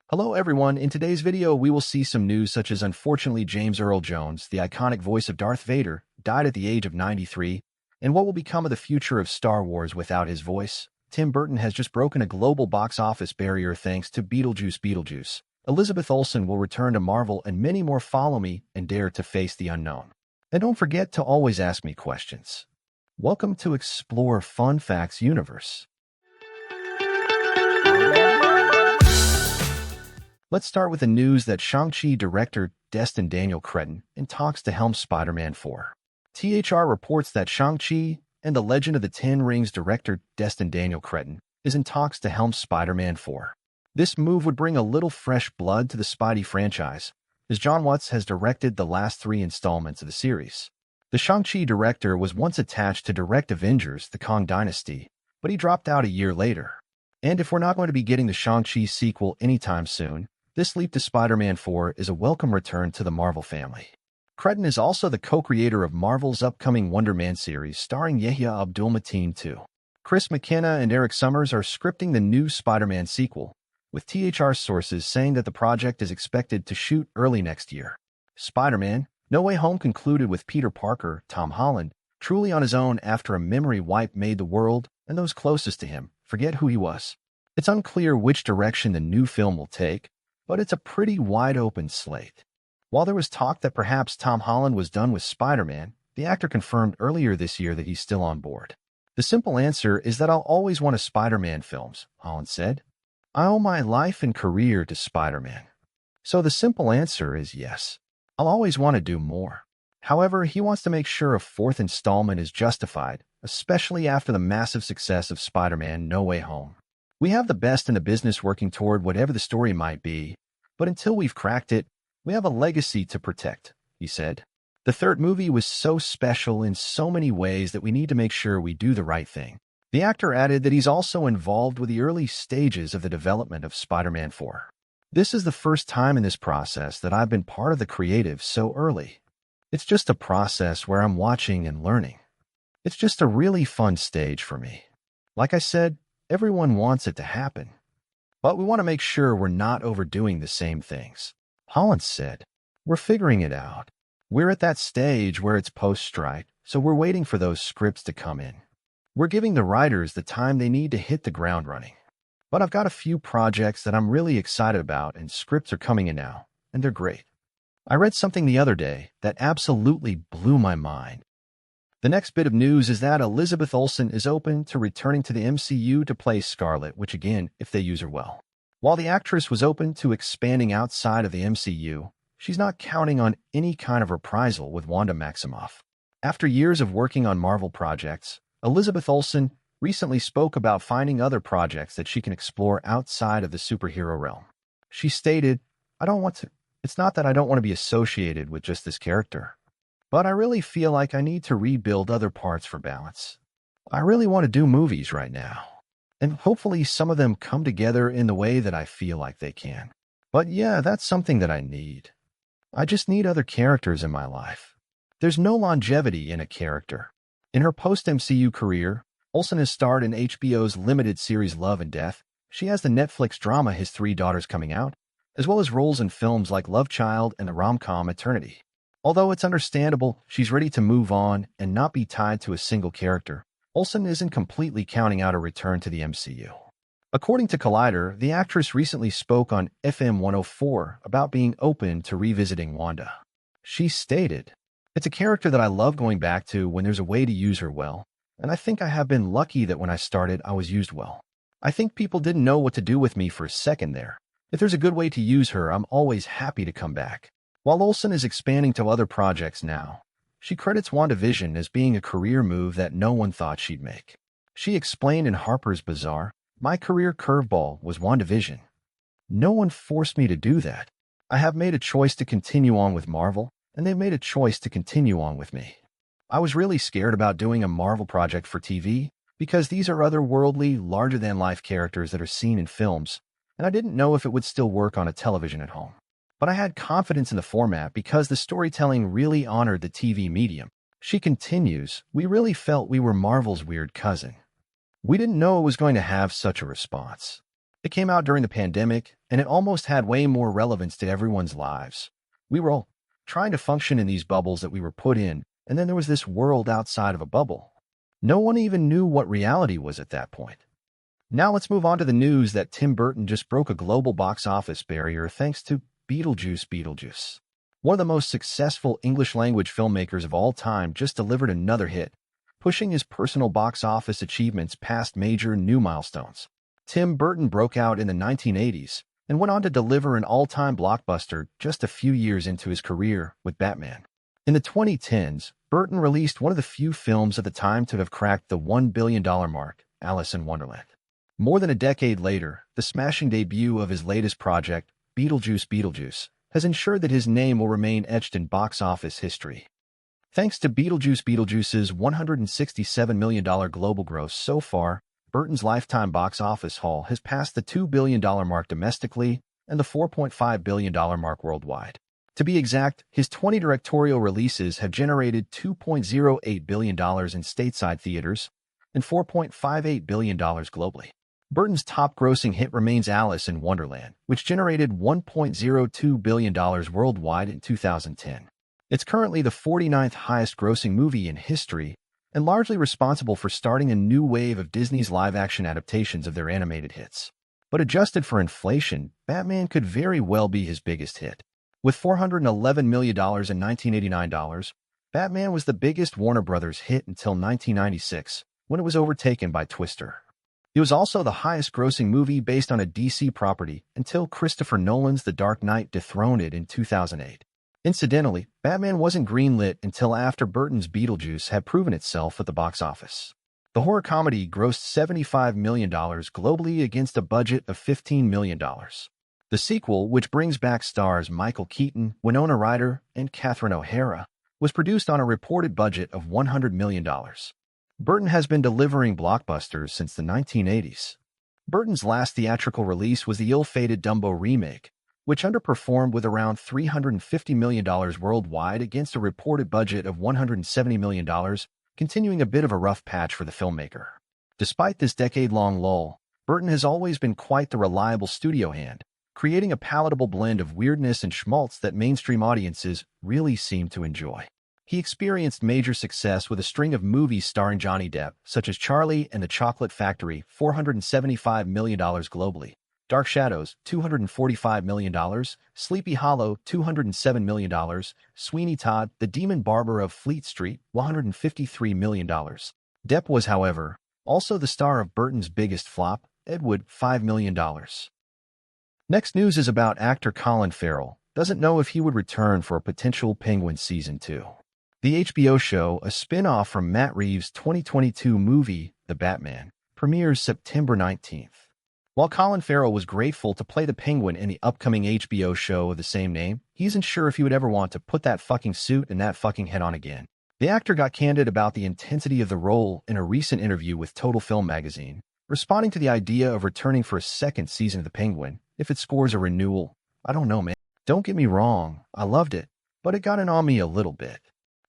Hello everyone, in today's video we will see some news such as unfortunately James Earl Jones, the iconic voice of Darth Vader, died at the age of 93, and what will become of the future of Star Wars without his voice. Tim Burton has just broken a global box office barrier thanks to Beetlejuice. Elizabeth Olsen will return to Marvel and many more follow me and dare to face the unknown. And don't forget to always ask me questions. Welcome to Explore Fun Facts Universe. Let's start with the news that Shang-Chi director Destin Daniel Cretton in talks to helm Spider-Man 4. THR reports that Shang-Chi and The Legend of the Ten Rings director Destin Daniel Cretton is in talks to helm Spider-Man 4. This move would bring a little fresh blood to the Spidey franchise, as John Watts has directed the last 3 installments of the series. The Shang-Chi director was once attached to direct Avengers: The Kang Dynasty, but he dropped out a year later. And if we're not going to be getting the Shang-Chi sequel anytime soon, this leap to Spider-Man 4 is a welcome return to the Marvel family. Cretton is also the co-creator of Marvel's upcoming Wonder Man series starring Yahya Abdul-Mateen too. Chris McKenna and Eric Summers are scripting the new Spider-Man sequel, with THR sources saying that the project is expected to shoot early next year. Spider-Man: No Way Home concluded with Peter Parker, Tom Holland, truly on his own after a memory wipe made the world and those closest to him forget who he was. It's unclear which direction the new film will take, but it's a pretty wide-open slate. While there was talk that perhaps Tom Holland was done with Spider-Man, the actor confirmed earlier this year that he's still on board. The simple answer is that I'll always want a Spider-Man films, Holland said. I owe my life and career to Spider-Man. So the simple answer is yes. I'll always want to do more. However, he wants to make sure a 4th installment is justified, especially after the massive success of Spider-Man: No Way Home. We have the best in the business working toward whatever the story might be, but until we've cracked it, we have a legacy to protect, he said. The third movie was so special in so many ways that we need to make sure we do the right thing. The actor added that he's also involved with the early stages of the development of Spider-Man 4. This is the first time in this process that I've been part of the creative so early. It's just a process where I'm watching and learning. It's just a really fun stage for me. Like I said, everyone wants it to happen, but we want to make sure we're not overdoing the same things. Holland said, we're figuring it out. We're at that stage where it's post-strike, so we're waiting for those scripts to come in. We're giving the writers the time they need to hit the ground running. But I've got a few projects that I'm really excited about and scripts are coming in now, and they're great. I read something the other day that absolutely blew my mind. The next bit of news is that Elizabeth Olsen is open to returning to the MCU to play Scarlet Witch again if they use her well. While the actress was open to expanding outside of the MCU, she's not counting on any kind of reprisal with Wanda Maximoff. After years of working on Marvel projects, Elizabeth Olsen recently spoke about finding other projects that she can explore outside of the superhero realm. She stated, It's not that I don't want to be associated with just this character, but I really feel like I need to rebuild other parts for balance. I really want to do movies right now, and hopefully some of them come together in the way that I feel like they can. But yeah, that's something that I need. I just need other characters in my life. There's no longevity in a character. In her post-MCU career, Olsen has starred in HBO's limited series Love and Death. She has the Netflix drama His Three Daughters coming out, as well as roles in films like Love Child and the rom-com Eternity. Although it's understandable she's ready to move on and not be tied to a single character, Olsen isn't completely counting out a return to the MCU. According to Collider, the actress recently spoke on FM 104 about being open to revisiting Wanda. She stated, It's a character that I love going back to when there's a way to use her well, and I think I have been lucky that when I started I was used well. I think people didn't know what to do with me for a second there. If there's a good way to use her, I'm always happy to come back. While Olsen is expanding to other projects now, she credits WandaVision as being a career move that no one thought she'd make. She explained in Harper's Bazaar, My career curveball was WandaVision. No one forced me to do that. I have made a choice to continue on with Marvel, and they've made a choice to continue on with me. I was really scared about doing a Marvel project for TV because these are otherworldly, larger-than-life characters that are seen in films, and I didn't know if it would still work on a television at home. But I had confidence in the format because the storytelling really honored the TV medium. She continues, We really felt we were Marvel's weird cousin. We didn't know it was going to have such a response. It came out during the pandemic, and it almost had way more relevance to everyone's lives. We were all trying to function in these bubbles that we were put in, and then there was this world outside of a bubble. No one even knew what reality was at that point. Now let's move on to the news that Tim Burton just broke a global box office barrier thanks to Beetlejuice. One of the most successful English-language filmmakers of all time just delivered another hit, pushing his personal box office achievements past major new milestones. Tim Burton broke out in the 1980s and went on to deliver an all-time blockbuster just a few years into his career with Batman. In the 2010s, Burton released one of the few films at the time to have cracked the $1 billion mark, Alice in Wonderland. More than a decade later, the smashing debut of his latest project, Beetlejuice, has ensured that his name will remain etched in box office history. Thanks to Beetlejuice's $167 million global gross so far, Burton's lifetime box office haul has passed the $2 billion mark domestically and the $4.5 billion mark worldwide. To be exact, his 20 directorial releases have generated $2.08 billion in stateside theaters and $4.58 billion globally. Burton's top-grossing hit remains Alice in Wonderland, which generated $1.02 billion worldwide in 2010. It's currently the 49th highest-grossing movie in history and largely responsible for starting a new wave of Disney's live-action adaptations of their animated hits. But adjusted for inflation, Batman could very well be his biggest hit. With $411 million in 1989, Batman was the biggest Warner Brothers hit until 1996, when it was overtaken by Twister. It was also the highest-grossing movie based on a DC property until Christopher Nolan's The Dark Knight dethroned it in 2008. Incidentally, Batman wasn't greenlit until after Burton's Beetlejuice had proven itself at the box office. The horror comedy grossed $75 million globally against a budget of $15 million. The sequel, which brings back stars Michael Keaton, Winona Ryder, and Catherine O'Hara, was produced on a reported budget of $100 million. Burton has been delivering blockbusters since the 1980s. Burton's last theatrical release was the ill-fated Dumbo remake, which underperformed with around $350 million worldwide against a reported budget of $170 million, continuing a bit of a rough patch for the filmmaker. Despite this decade-long lull, Burton has always been quite the reliable studio hand, creating a palatable blend of weirdness and schmaltz that mainstream audiences really seem to enjoy. He experienced major success with a string of movies starring Johnny Depp, such as Charlie and the Chocolate Factory, $475 million globally, Dark Shadows, $245 million, Sleepy Hollow, $207 million, Sweeney Todd, The Demon Barber of Fleet Street, $153 million. Depp was, however, also the star of Burton's biggest flop, Ed Wood, $5 million. Next news is about actor Colin Farrell. Doesn't know if he would return for a potential Penguin Season 2. The HBO show, a spin-off from Matt Reeves' 2022 movie, The Batman, premieres September 19th. While Colin Farrell was grateful to play the Penguin in the upcoming HBO show of the same name, he isn't sure if he would ever want to put that fucking suit and that fucking head on again. The actor got candid about the intensity of the role in a recent interview with Total Film magazine, responding to the idea of returning for a second season of The Penguin if it scores a renewal. I don't know, man. Don't get me wrong, I loved it, but it got in on me a little bit.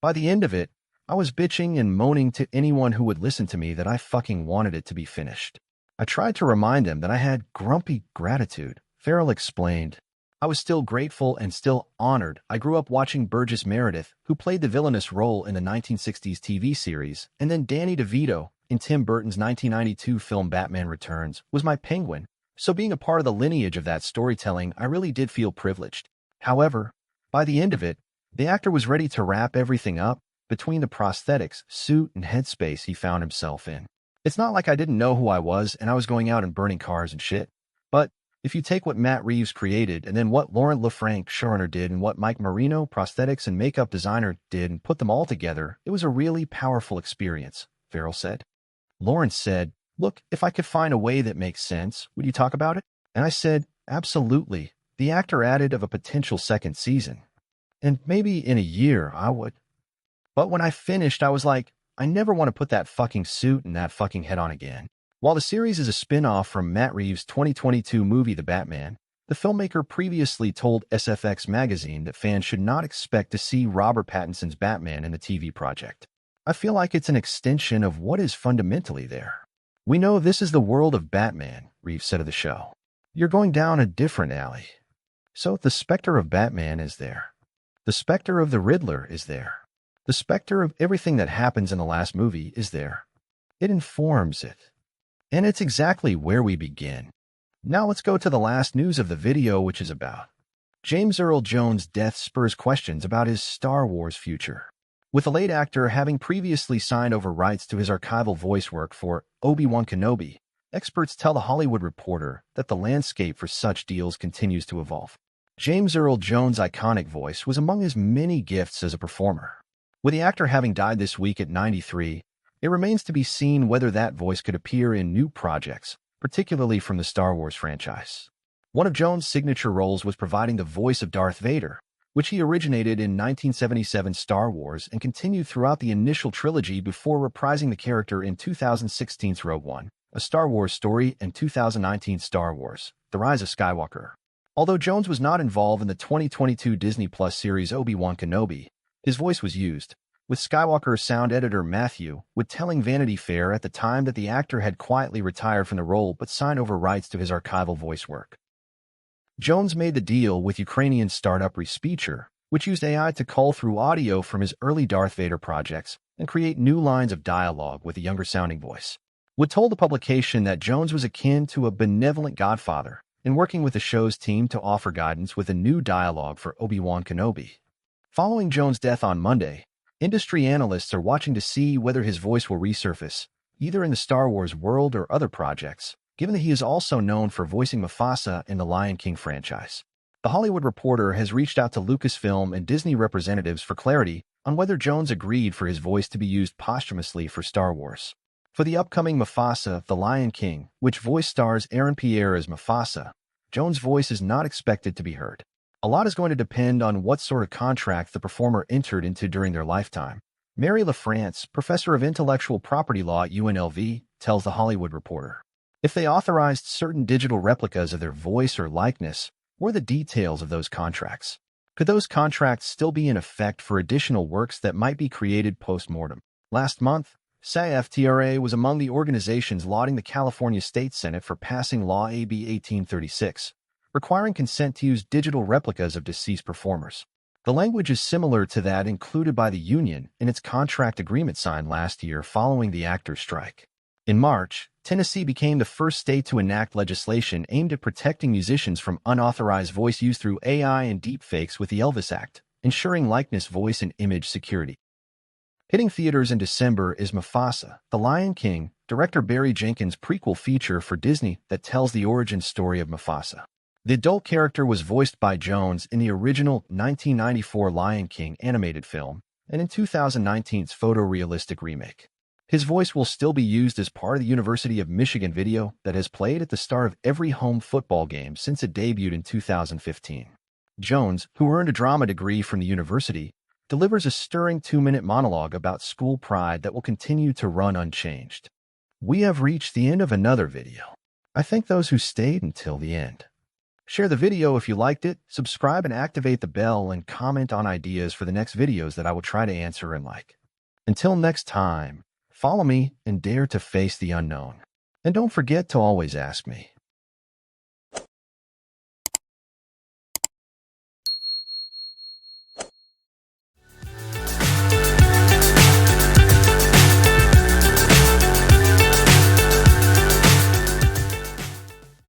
By the end of it, I was bitching and moaning to anyone who would listen to me that I fucking wanted it to be finished. I tried to remind him that I had grumpy gratitude, Farrell explained. I was still grateful and still honored. I grew up watching Burgess Meredith, who played the villainous role in the 1960s TV series, and then Danny DeVito, in Tim Burton's 1992 film Batman Returns, was my Penguin. So being a part of the lineage of that storytelling, I really did feel privileged. However, by the end of it, the actor was ready to wrap everything up between the prosthetics, suit, and headspace he found himself in. It's not like I didn't know who I was and I was going out and burning cars and shit. But if you take what Matt Reeves created and then what Lauren LaFranc, showrunner, did and what Mike Marino, prosthetics and makeup designer, did and put them all together, it was a really powerful experience, Farrell said. Lauren said, "Look, if I could find a way that makes sense, would you talk about it?" And I said, "Absolutely." The actor added of a potential second season. And maybe in a year, I would. But when I finished, I was like, I never want to put that fucking suit and that fucking head on again. While the series is a spin-off from Matt Reeves' 2022 movie The Batman, the filmmaker previously told SFX magazine that fans should not expect to see Robert Pattinson's Batman in the TV project. I feel like it's an extension of what is fundamentally there. We know this is the world of Batman, Reeves said of the show. you're going down a different alley. So the specter of Batman is there. The specter of the Riddler is there. The specter of everything that happens in the last movie is there. It informs it. And it's exactly where we begin. Now let's go to the last news of the video, which is about James Earl Jones' death spurs questions about his Star Wars future. With the late actor having previously signed over rights to his archival voice work for Obi-Wan Kenobi, experts tell The Hollywood Reporter that the landscape for such deals continues to evolve. James Earl Jones' iconic voice was among his many gifts as a performer. With the actor having died this week at 93, it remains to be seen whether that voice could appear in new projects, particularly from the Star Wars franchise. One of Jones' signature roles was providing the voice of Darth Vader, which he originated in 1977 Star Wars and continued throughout the initial trilogy before reprising the character in 2016's Rogue One, A Star Wars Story, and 2019 Star Wars, The Rise of Skywalker. Although Jones was not involved in the 2022 Disney Plus series Obi-Wan Kenobi, his voice was used, with Skywalker's sound editor Matthew Wood telling Vanity Fair at the time that the actor had quietly retired from the role but signed over rights to his archival voice work. Jones made the deal with Ukrainian startup Respeecher, which used AI to cull through audio from his early Darth Vader projects and create new lines of dialogue with a younger-sounding voice. Wood told the publication that Jones was akin to a benevolent godfather in working with the show's team to offer guidance with a new dialogue for Obi-Wan Kenobi. Following Jones' death on Monday, industry analysts are watching to see whether his voice will resurface, either in the Star Wars world or other projects, given that he is also known for voicing Mufasa in the Lion King franchise. The Hollywood Reporter has reached out to Lucasfilm and Disney representatives for clarity on whether Jones agreed for his voice to be used posthumously for Star Wars. For the upcoming Mufasa, The Lion King, which voice stars Aaron Pierre as Mufasa, Jones' voice is not expected to be heard. A lot is going to depend on what sort of contract the performer entered into during their lifetime. Mary LaFrance, professor of intellectual property law at UNLV, tells The Hollywood Reporter. If they authorized certain digital replicas of their voice or likeness, what are the details of those contracts? Could those contracts still be in effect for additional works that might be created post-mortem? Last month, SAFTRA was among the organizations lauding the California State Senate for passing Law AB 1836, requiring consent to use digital replicas of deceased performers. The language is similar to that included by the union in its contract agreement signed last year following the actors' strike. In March, Tennessee became the first state to enact legislation aimed at protecting musicians from unauthorized voice use through AI and deepfakes with the Elvis Act, ensuring likeness, voice, and image security. Hitting theaters in December is Mufasa, The Lion King, director Barry Jenkins' prequel feature for Disney that tells the origin story of Mufasa. The adult character was voiced by Jones in the original 1994 Lion King animated film and in 2019's photorealistic remake. His voice will still be used as part of the University of Michigan video that has played at the start of every home football game since it debuted in 2015. Jones, who earned a drama degree from the university, delivers a stirring 2-minute monologue about school pride that will continue to run unchanged. We have reached the end of another video. I thank those who stayed until the end. Share the video if you liked it, subscribe and activate the bell, and comment on ideas for the next videos that I will try to answer and like. Until next time, follow me and dare to face the unknown. And don't forget to always ask me.